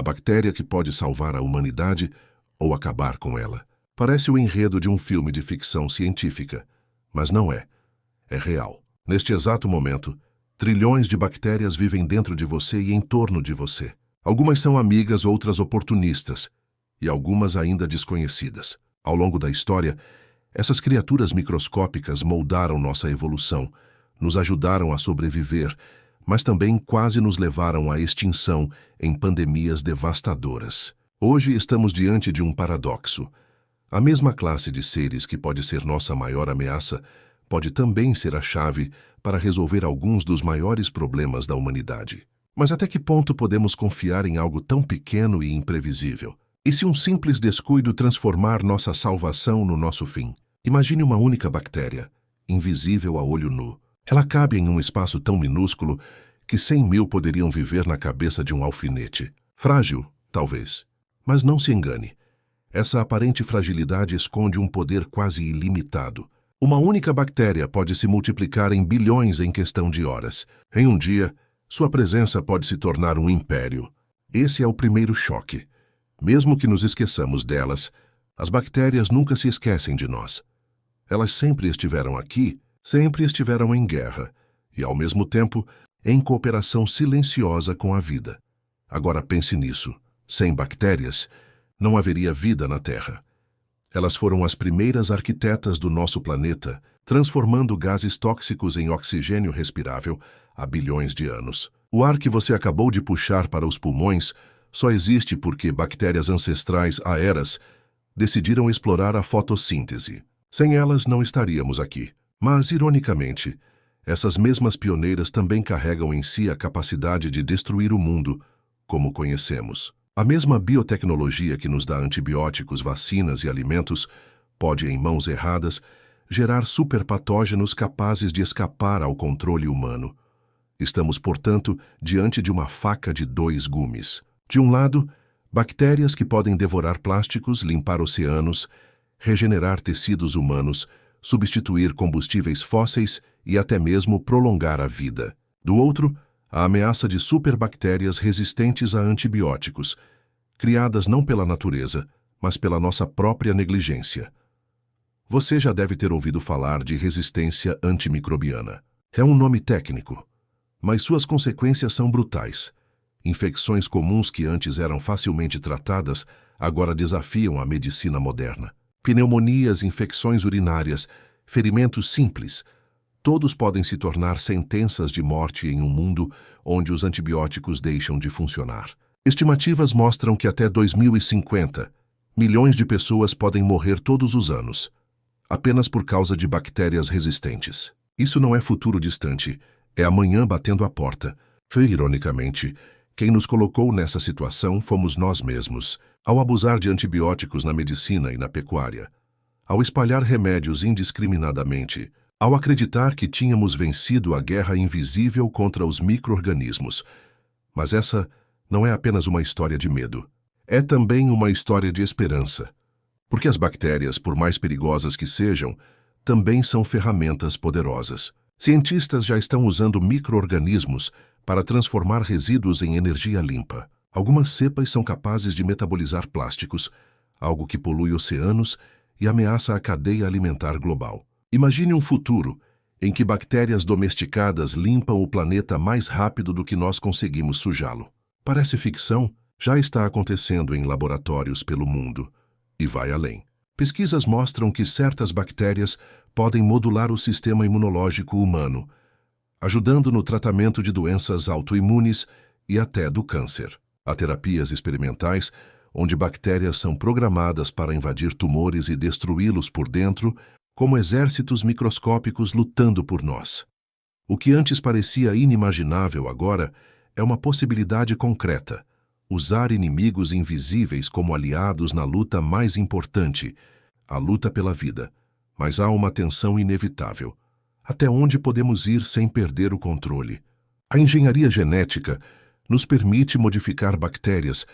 A bactéria que pode salvar a humanidade ou acabar com ela. Parece o enredo de um filme de ficção científica, mas não é. É real. Neste exato momento, trilhões de bactérias vivem dentro de você e em torno de você. Algumas são amigas, outras oportunistas, e algumas ainda desconhecidas. Ao longo da história, essas criaturas microscópicas moldaram nossa evolução, nos ajudaram a sobreviver, mas também quase nos levaram à extinção em pandemias devastadoras. Hoje estamos diante de um paradoxo. A mesma classe de seres que pode ser nossa maior ameaça pode também ser a chave para resolver alguns dos maiores problemas da humanidade. Mas até que ponto podemos confiar em algo tão pequeno e imprevisível? E se um simples descuido transformar nossa salvação no nosso fim? Imagine uma única bactéria, invisível a olho nu. Ela cabe em um espaço tão minúsculo que 100.000 poderiam viver na cabeça de um alfinete. Frágil, talvez. Mas não se engane. Essa aparente fragilidade esconde um poder quase ilimitado. Uma única bactéria pode se multiplicar em bilhões em questão de horas. Em um dia, sua presença pode se tornar um império. Esse é o primeiro choque. Mesmo que nos esqueçamos delas, as bactérias nunca se esquecem de nós. Elas sempre estiveram aqui, sempre estiveram em guerra, e ao mesmo tempo, em cooperação silenciosa com a vida. Agora pense nisso. Sem bactérias, não haveria vida na Terra. Elas foram as primeiras arquitetas do nosso planeta, transformando gases tóxicos em oxigênio respirável há bilhões de anos. O ar que você acabou de puxar para os pulmões só existe porque bactérias ancestrais há eras decidiram explorar a fotossíntese. Sem elas, não estaríamos aqui. Mas, ironicamente, essas mesmas pioneiras também carregam em si a capacidade de destruir o mundo como conhecemos. A mesma biotecnologia que nos dá antibióticos, vacinas e alimentos pode, em mãos erradas, gerar superpatógenos capazes de escapar ao controle humano. Estamos, portanto, diante de uma faca de dois gumes. De um lado, bactérias que podem devorar plásticos, limpar oceanos, regenerar tecidos humanos, substituir combustíveis fósseis e até mesmo prolongar a vida. Do outro, a ameaça de superbactérias resistentes a antibióticos, criadas não pela natureza, mas pela nossa própria negligência. Você já deve ter ouvido falar de resistência antimicrobiana. É um nome técnico, mas suas consequências são brutais. Infecções comuns que antes eram facilmente tratadas, agora desafiam a medicina moderna. Pneumonias, infecções urinárias, ferimentos simples, todos podem se tornar sentenças de morte em um mundo onde os antibióticos deixam de funcionar. Estimativas mostram que até 2050, milhões de pessoas podem morrer todos os anos, apenas por causa de bactérias resistentes. Isso não é futuro distante, é amanhã batendo a porta. Ironicamente, quem nos colocou nessa situação fomos nós mesmos, ao abusar de antibióticos na medicina e na pecuária, ao espalhar remédios indiscriminadamente, ao acreditar que tínhamos vencido a guerra invisível contra os micro-organismos. Mas essa não é apenas uma história de medo. É também uma história de esperança. Porque as bactérias, por mais perigosas que sejam, também são ferramentas poderosas. Cientistas já estão usando micro-organismos para transformar resíduos em energia limpa. Algumas cepas são capazes de metabolizar plásticos, algo que polui oceanos e ameaça a cadeia alimentar global. Imagine um futuro em que bactérias domesticadas limpam o planeta mais rápido do que nós conseguimos sujá-lo. Parece ficção, já está acontecendo em laboratórios pelo mundo. E vai além. Pesquisas mostram que certas bactérias podem modular o sistema imunológico humano, ajudando no tratamento de doenças autoimunes e até do câncer. Há terapias experimentais onde bactérias são programadas para invadir tumores e destruí-los por dentro, como exércitos microscópicos lutando por nós. O que antes parecia inimaginável agora é uma possibilidade concreta: usar inimigos invisíveis como aliados na luta mais importante, a luta pela vida. Mas há uma tensão inevitável. Até onde podemos ir sem perder o controle? A engenharia genética nos permite modificar bactérias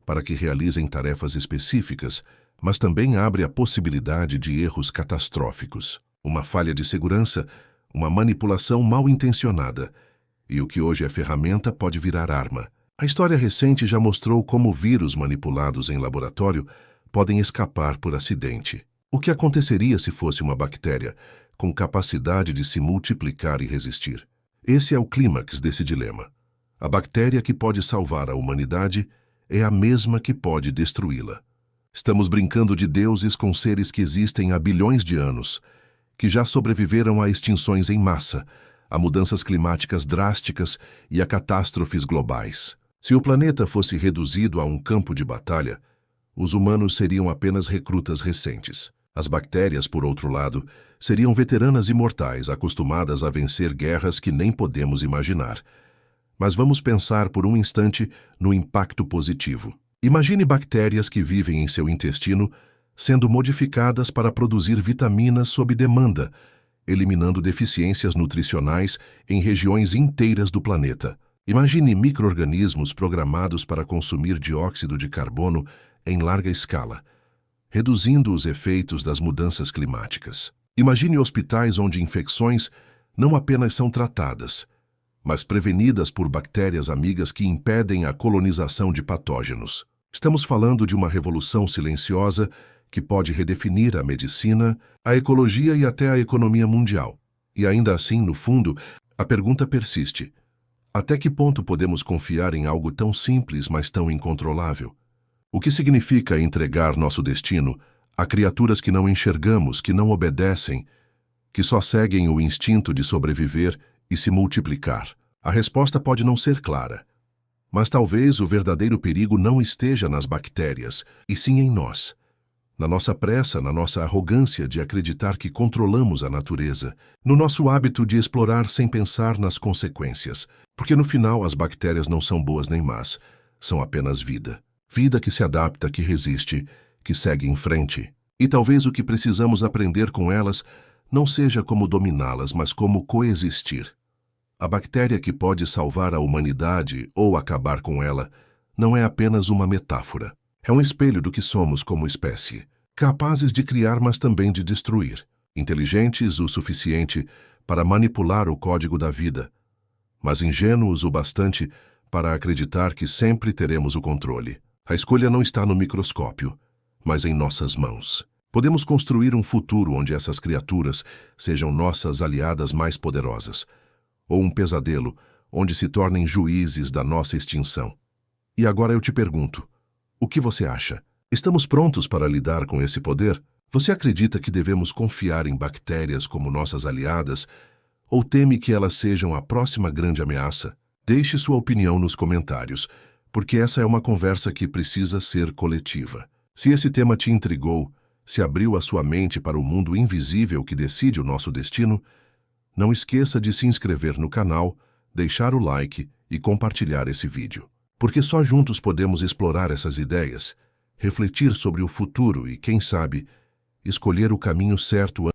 para que realizem tarefas específicas, mas também abre a possibilidade de erros catastróficos. Uma falha de segurança, uma manipulação mal intencionada, e o que hoje é ferramenta pode virar arma. A história recente já mostrou como vírus manipulados em laboratório podem escapar por acidente. O que aconteceria se fosse uma bactéria com capacidade de se multiplicar e resistir? Esse é o clímax desse dilema. A bactéria que pode salvar a humanidade é a mesma que pode destruí-la. Estamos brincando de deuses com seres que existem há bilhões de anos, que já sobreviveram a extinções em massa, a mudanças climáticas drásticas e a catástrofes globais. Se o planeta fosse reduzido a um campo de batalha, os humanos seriam apenas recrutas recentes. As bactérias, por outro lado, seriam veteranas imortais acostumadas a vencer guerras que nem podemos imaginar. Mas vamos pensar por um instante no impacto positivo. Imagine bactérias que vivem em seu intestino sendo modificadas para produzir vitaminas sob demanda, eliminando deficiências nutricionais em regiões inteiras do planeta. Imagine micro-organismos programados para consumir dióxido de carbono em larga escala, reduzindo os efeitos das mudanças climáticas. Imagine hospitais onde infecções não apenas são tratadas, mas prevenidas por bactérias amigas que impedem a colonização de patógenos. Estamos falando de uma revolução silenciosa que pode redefinir a medicina, a ecologia e até a economia mundial. E ainda assim, no fundo, a pergunta persiste. Até que ponto podemos confiar em algo tão simples, mas tão incontrolável? O que significa entregar nosso destino a criaturas que não enxergamos, que não obedecem, que só seguem o instinto de sobreviver e se multiplicar? A resposta pode não ser clara, mas talvez o verdadeiro perigo não esteja nas bactérias, e sim em nós. Na nossa pressa, na nossa arrogância de acreditar que controlamos a natureza, no nosso hábito de explorar sem pensar nas consequências, porque no final as bactérias não são boas nem más, são apenas vida. Vida que se adapta, que resiste, que segue em frente. E talvez o que precisamos aprender com elas não seja como dominá-las, mas como coexistir. A bactéria que pode salvar a humanidade ou acabar com ela não é apenas uma metáfora. É um espelho do que somos como espécie, capazes de criar, mas também de destruir, inteligentes o suficiente para manipular o código da vida, mas ingênuos o bastante para acreditar que sempre teremos o controle. A escolha não está no microscópio, mas em nossas mãos. Podemos construir um futuro onde essas criaturas sejam nossas aliadas mais poderosas, ou um pesadelo onde se tornem juízes da nossa extinção. E agora eu te pergunto, o que você acha? Estamos prontos para lidar com esse poder? Você acredita que devemos confiar em bactérias como nossas aliadas, ou teme que elas sejam a próxima grande ameaça? Deixe sua opinião nos comentários, porque essa é uma conversa que precisa ser coletiva. Se esse tema te intrigou, se abriu a sua mente para o mundo invisível que decide o nosso destino, não esqueça de se inscrever no canal, deixar o like e compartilhar esse vídeo. Porque só juntos podemos explorar essas ideias, refletir sobre o futuro e, quem sabe, escolher o caminho certo